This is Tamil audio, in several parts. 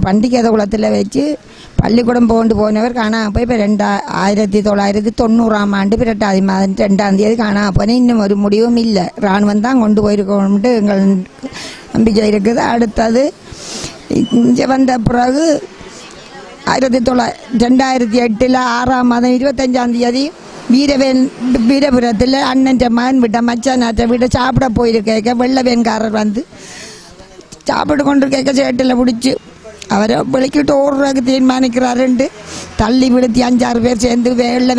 பண்டிகை குளத்தில் வச்சு பள்ளிக்கூடம் போனவர் காணாமல் போய் இப்போ 1990ஆம் ஆண்டு 2ஆம் மாதம் 2ஆம் தேதி காணாமல் போனேன். இன்னும் ஒரு முடிவும் இல்லை. இராணுவம் தான் கொண்டு போயிருக்கோம்ட்டு எங்கள் நம்பிக்கை இருக்குது. அடுத்தது இங்கே வந்த பிறகு 2008 6ஆம் மாதம் 25ஆம் தேதி வீரபுரத்தில் அண்ணன் மகன் விட்ட மச்சானாற்ற வீட்டை சாப்பிட போயிருக்க வெள்ளவேன்காரர் வந்து சாப்பிட்டு கொண்டு கேட்க சேட்டில் பிடிச்சி அவரை வெளிக்கிட்டு ஓடுறதுக்கு தீர்மானிக்கிறாருண்டு தள்ளி விடுத்தி 5-6 பேர் சேர்ந்து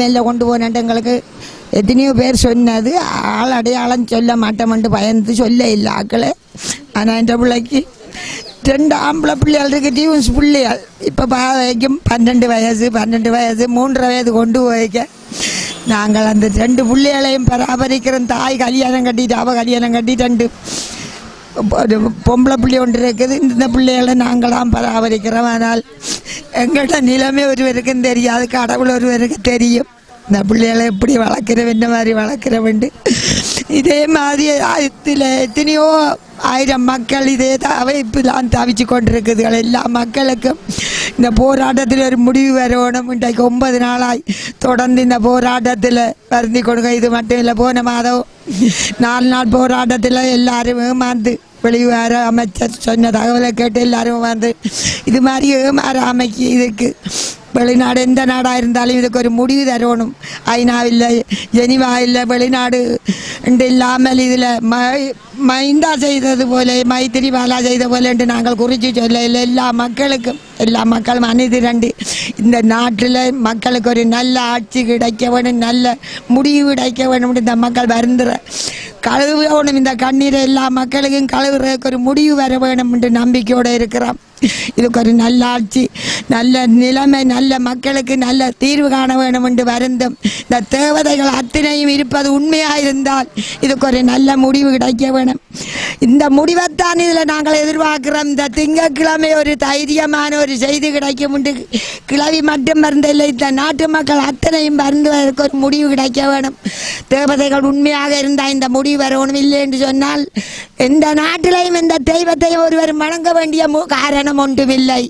வெள்ளை கொண்டு போனேன்ட்டு எங்களுக்கு எத்தனையோ பேர் சொன்னது. ஆள் அடையாளம் சொல்ல மாட்டோம்ட்டு பயந்து சொல்ல இல்லை ஆக்களை. ஆனால் என் பிள்ளைக்கு 2 ஆம்பளை பிள்ளைகள் இருக்கு, டியூன்ஸ் பிள்ளைகள். இப்போ வைக்கும் 12 வயசு 3.5 வயது கொண்டு போய்க்க நாங்கள் அந்த 2 பிள்ளைகளையும் பராமரிக்கிறோம். தாய் கல்யாணம் கட்டிட்டு அவள் கல்யாணம் கட்டி 2 ஒரு பொம்பளை பிள்ளை ஒன்று இருக்குது. இந்த பிள்ளைகளை நாங்களாம் பராமரிக்கிறோம். ஆனால் எங்கள்கிட்ட நிலைமை ஒருவருக்கும் தெரியாது, கடவுள் ஒருவருக்கு தெரியும். இந்த பிள்ளைகளை எப்படி வளர்க்குறோம், என்ன மாதிரி வளர்க்குறோம்ண்டு. இதே மாதிரி எத்தனையோ 1000 மக்கள் இதே அவைப்புலாம் தவிச்சு கொண்டிருக்குதுகள். எல்லா மக்களுக்கும் இந்த போராட்டத்தில் ஒரு முடிவு வரணும். இன்றைக்கு 9 நாளாய் தொடர்ந்து இந்த போராட்டத்தில் வருந்தி கொடுங்க. இது மட்டும் இல்லை, போன மாதம் 4 நாள் போராட்டத்தில் எல்லாரும் ஏமாந்து வெளிவார அமைச்சர் சொன்ன தகவலை கேட்டு எல்லாரும் வந்து இது மாதிரி ஏமாற அமைக்கி இதுக்கு வெளிநாடு எந்த நாடாக இருந்தாலும் இதுக்கு ஒரு முடிவு தரணும். ஐநா இல்லை, ஜெனிவா இல்லை, வெளிநாடு இல்லாமல் இதில் மைந்தா செய்தது போல மைத்திரிபாலா செய்த போல என்று நாங்கள் குறித்து சொல்ல இல்லை. எல்லா மக்களும் அணிதிரண்டு இந்த நாட்டில் மக்களுக்கு ஒரு நல்ல ஆட்சி கிடைக்க வேணும், நல்ல முடிவு கிடைக்க வேணும். இந்த மக்கள் வருந்துற கழுவணும், இந்த கண்ணீரை எல்லா மக்களுக்கும் கழுவுறதுக்கு ஒரு முடிவு வர வேணும் என்று நம்பிக்கையோடு இருக்கிறோம். இதுக்கு ஒரு நல்ல ஆட்சி, நல்ல நிலைமை, நல்ல மக்களுக்கு நல்ல தீர்வு காண வேணும் என்று வருந்தும். இந்த தேவதைகள் அத்தனையும் இருப்பது உண்மையாக இருந்தால் இதுக்கு ஒரு நல்ல முடிவு கிடைக்க வேணும். இந்த முடிவைத்தான் இதில் நாங்கள் எதிர்பார்க்கிறோம். இந்த திங்கட்கிழமை ஒரு தைரியமான ஒரு செய்தி கிடைக்கும் என்று கிளவி மட்டும் மருந்தில்லை, இந்த நாட்டு மக்கள் அத்தனையும் மருந்துவதற்கு ஒரு முடிவு கிடைக்க வேணும். தேவதைகள் உண்மையாக இருந்தால் இந்த முடிவு வரணும். இல்லை என்று சொன்னால் எந்த நாட்டிலையும் எந்த தெய்வத்தையும் ஒருவர் வணங்க வேண்டிய காரணம் ஒன்றுமில்லை.